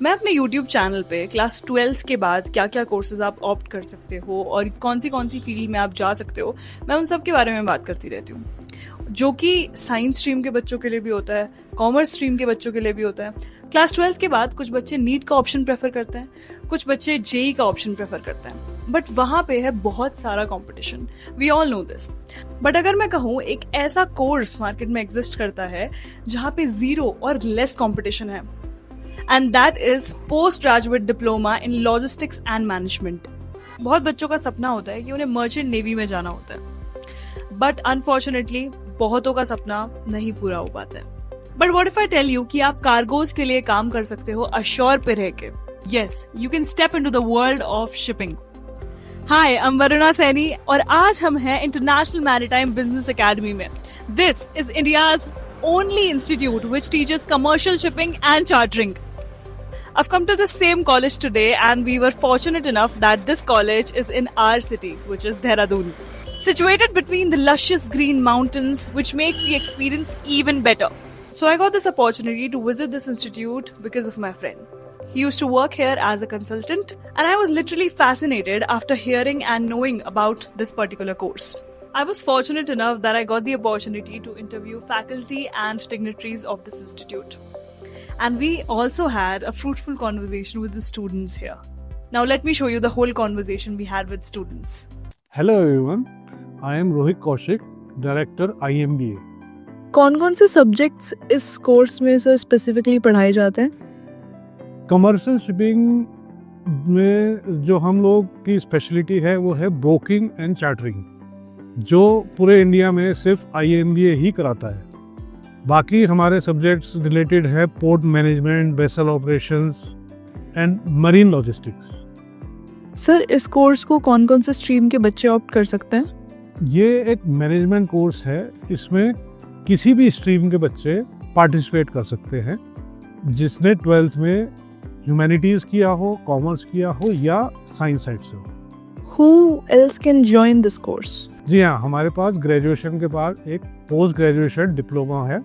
मैं अपने YouTube channel पे क्लास 12th के बाद क्या क्या कोर्सेज आप ऑप्ट कर सकते हो और कौन सी फील्ड में आप जा सकते हो, मैं उन सब के बारे में बात करती रहती हूँ। जो कि साइंस स्ट्रीम के बच्चों के लिए भी होता है, कॉमर्स स्ट्रीम के बच्चों के लिए भी होता है। क्लास 12th के बाद कुछ बच्चे नीट का ऑप्शन प्रेफर करते हैं, कुछ बच्चे जेई का ऑप्शन प्रेफर करते हैं, बट वहाँ पे है बहुत सारा competition. We all know this. But अगर मैं कहूँ एक ऐसा कोर्स मार्केट में एग्जिस्ट करता है जहाँ पे जीरो और लेस कंपटीशन है, and that is post graduate diploma in logistics and management. बहुत बच्चों का सपना होता है कि उन्हें मर्चेंट नेवी में जाना होता है, बट अनफॉर्चुनेटली बहुतों का सपना नहीं पूरा हो पाता है। But what if I tell you कि आप कार्गोज के लिए काम कर सकते हो अश्योर पे रह के। Yes, you can step into the world of shipping. Hi, I am Varuna Saini और आज हम हैं इंटरनेशनल मैरीटाइम बिजनेस एकेडमी में। This is India's only institute which teaches commercial shipping and chartering. I've come to the same college today and we were fortunate enough that this college is in our city, which is Dehradun. Situated between the luscious green mountains, which makes the experience even better. So I got this opportunity to visit this institute because of my friend. He used to work here as a consultant and I was literally fascinated after hearing and knowing about this particular course. I was fortunate enough that I got the opportunity to interview faculty and dignitaries of this institute. And we also had a fruitful conversation with the students here. Now let me show you the whole conversation we had with students. Hello everyone, I am Rohit Kaushik, Director IMBA. कौन-कौन से subjects इस course में sir specifically पढ़ाए जाते हैं? Commercial shipping में जो हम लोग की स्पेशलिटी है वो है ब्रोकिंग एंड चार्टरिंग, जो पूरे इंडिया में सिर्फ IMBA ही कराता है। बाकी हमारे सब्जेक्ट्स रिलेटेड है port management, vessel operations and marine logistics. Sir, इस कोर्स को कौन-कौन से स्ट्रीम के बच्चे ऑप्ट कर सकते हैं? ये एक मैनेजमेंट कोर्स है, इसमें किसी भी स्ट्रीम के बच्चे पार्टिसिपेट कर सकते हैं, जिसने 12th में ह्यूमैनिटीज़ किया हो, कॉमर्स किया हो या साइंस साइड से हो। Who else can join this course? जी हाँ, हमारे पास ग्रेजुएशन के बाद एक पोस्ट ग्रेजुएशन डिप्लोमा है,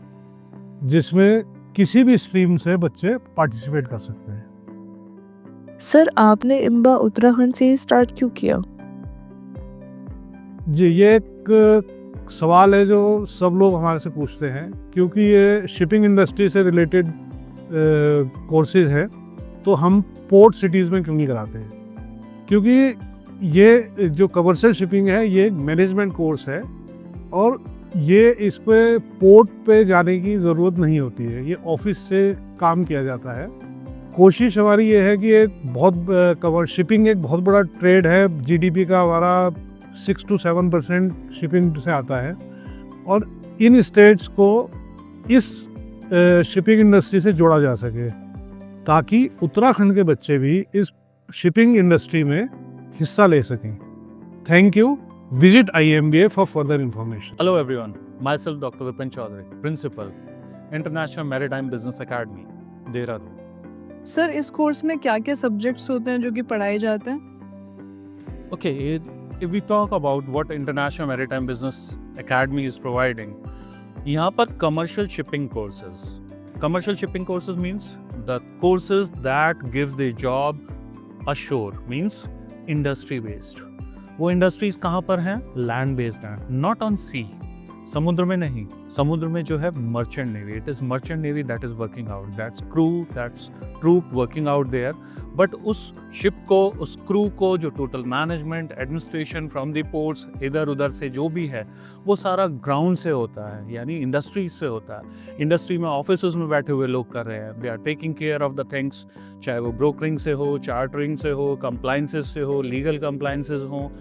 जिसमें किसी भी स्ट्रीम से बच्चे पार्टिसिपेट कर सकते हैं। सर, आपने इम्बा उत्तराखंड से ही स्टार्ट क्यों किया? जी, ये एक सवाल है जो सब लोग हमारे से पूछते हैं, क्योंकि ये शिपिंग इंडस्ट्री से रिलेटेड कोर्सेज है, तो हम पोर्ट सिटीज़ में क्यों नहीं कराते हैं? क्योंकि ये जो कमर्शियल शिपिंग है ये मैनेजमेंट कोर्स है और ये इस पे पोर्ट पे जाने की ज़रूरत नहीं होती है, ये ऑफिस से काम किया जाता है। कोशिश हमारी ये है कि शिपिंग एक बहुत बड़ा ट्रेड है, GDP का हमारा 6 to 7% शिपिंग से आता है और इन स्टेट्स को इस शिपिंग इंडस्ट्री से जोड़ा जा सके, ताकि उत्तराखंड के बच्चे भी इस शिपिंग इंडस्ट्री में हिस्सा ले सकें। Thank you. Visit IMBA for further information. Hello everyone, myself Dr. Vipin Chaudhary, Principal, International Maritime Business Academy, Dehradun. Sir, इस कोर्स में क्या-क्या सब्जेक्ट्स होते हैं जो कि पढ़ाए जाते हैं? Okay, if we talk about what International Maritime Business Academy is providing, यहाँ पर commercial shipping courses. Commercial shipping courses means the courses that gives the job ashore, means industry based. वो इंडस्ट्रीज कहाँ पर हैं? लैंड बेस्ड हैं, not on sea, समुद्र में नहीं। समुद्र में जो है merchant navy, it is merchant navy that is working out, that's crew, that's troop working out there. But उस शिप को, उस क्रू को, जो total management, administration from the ports, इधर उधर से जो भी है, वो सारा ग्राउंड से होता है, यानी इंडस्ट्रीज से होता है। इंडस्ट्री में ऑफिस में बैठे हुए लोग कर रहे हैं, they are taking care of the things, चाहे वो ब्रोकरिंग से हो, चार्टरिंग से हो, कंप्लाइंसेस से हो, लीगल कंप्लाइंसेस हो,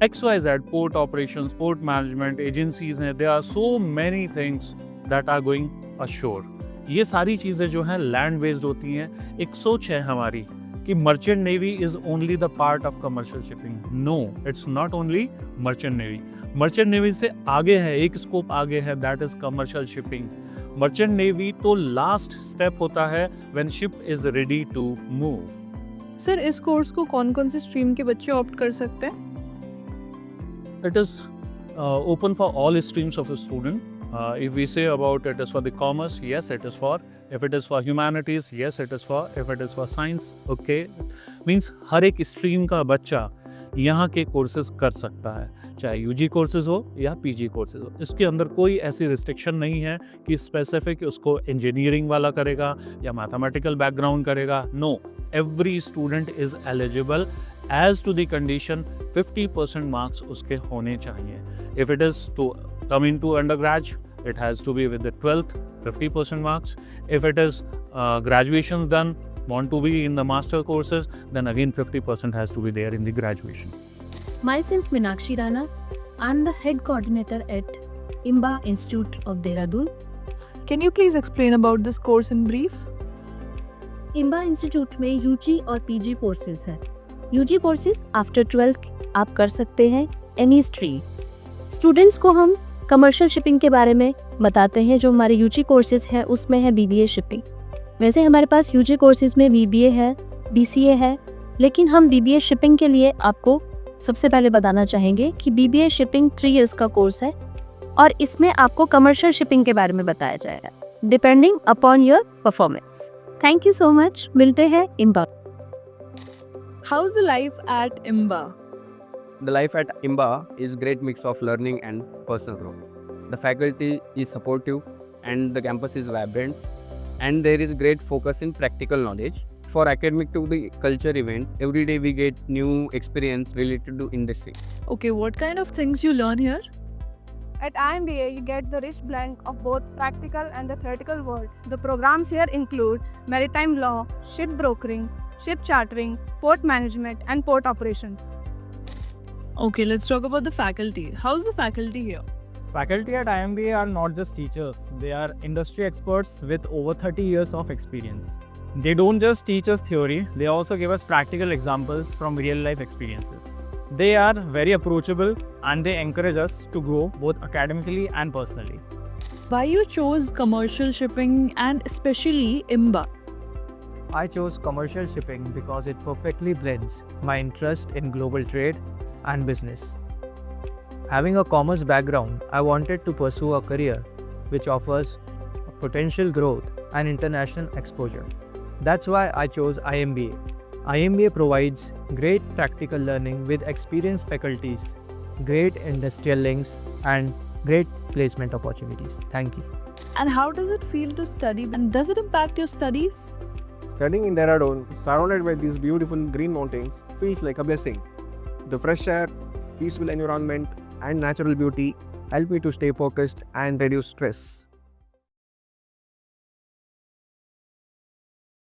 XYZ, port operations, port management, agencies हैं, there are so many things that are going ashore. ये सारी चीज़ें जो हैं लैंड बेस्ड होती हैं। एक सोच है हमारी कि merchant navy is only the part of commercial shipping. No, it's not only merchant navy. Merchant navy से आगे है, एक स्कोप आगे है, that is commercial shipping. Merchant navy तो लास्ट स्टेप होता है when ship is ready to move. Sir, इस कोर्स को कौन-कौन से स्ट्रीम के बच्चे ऑप्ट कर सकते हैं? It is open for all streams of a student. If we say about it is for the commerce, yes, it is for. If it is for humanities, yes, it is for. If it is for science, okay. Means हर एक stream का बच्चा यहाँ के courses कर सकता है, चाहे UG courses हो या पीजी कोर्सेज हो. इसके अंदर कोई ऐसी रिस्ट्रिक्शन नहीं है कि स्पेसिफिक उसको इंजीनियरिंग वाला करेगा या मैथमेटिकल बैकग्राउंड करेगा. No, every student is eligible as to the condition 50% marks उसके होने चाहिए. If it is to come in to undergrads, it has to be with the 12th 50% marks. If it is graduation done, want to be in the master courses, then again 50% has to be there in the graduation. Myself Meenakshi Rana. I'm the head coordinator at IMBA Institute of Dehradun. Can you please explain about this course in brief? IMBA Institute में UG और PG courses है. UG courses after 12th आप कर सकते हैं any stream. Students को हम commercial shipping के बारे में बताते हैं. जो हमारे यूजी कोर्सेज है उसमें है BBA शिपिंग. वैसे हमारे पास यूजी कोर्सेज में BBA है, BCA है, लेकिन हम BBA शिपिंग के लिए आपको सबसे पहले बताना चाहेंगे कि BBA शिपिंग 3 इयर्स का कोर्स है और इसमें आपको कमर्शियल शिपिंग के बारे में बताया जाएगा depending upon your performance. Thank you so much. मिलते हैं IMBA. How's the life at IMBA? The life at IMBA is great mix of learning and personal growth. The faculty is supportive and the campus is vibrant, and there is great focus in practical knowledge. For academic to the culture event, every day we get new experience related to industry. Okay, what kind of things you learn here? At IMBA, you get the rich blend of both practical and the theoretical world. The programs here include maritime law, ship brokering, ship chartering, port management, and port operations. Okay, let's talk about the faculty. How's the faculty here? Faculty at IMBA are not just teachers, they are industry experts with over 30 years of experience. They don't just teach us theory, they also give us practical examples from real life experiences. They are very approachable and they encourage us to grow both academically and personally. Why you chose commercial shipping and especially IMBA? I chose commercial shipping because it perfectly blends my interest in global trade and business. Having a commerce background, I wanted to pursue a career which offers potential growth and international exposure. That's why I chose IMBA. IMBA provides great practical learning with experienced faculties, great industrial links, and great placement opportunities. Thank you. And how does it feel to study, and does it impact your studies? Studying in Dehradun, surrounded by these beautiful green mountains, feels like a blessing. The fresh air, peaceful environment, and natural beauty help me to stay focused and reduce stress.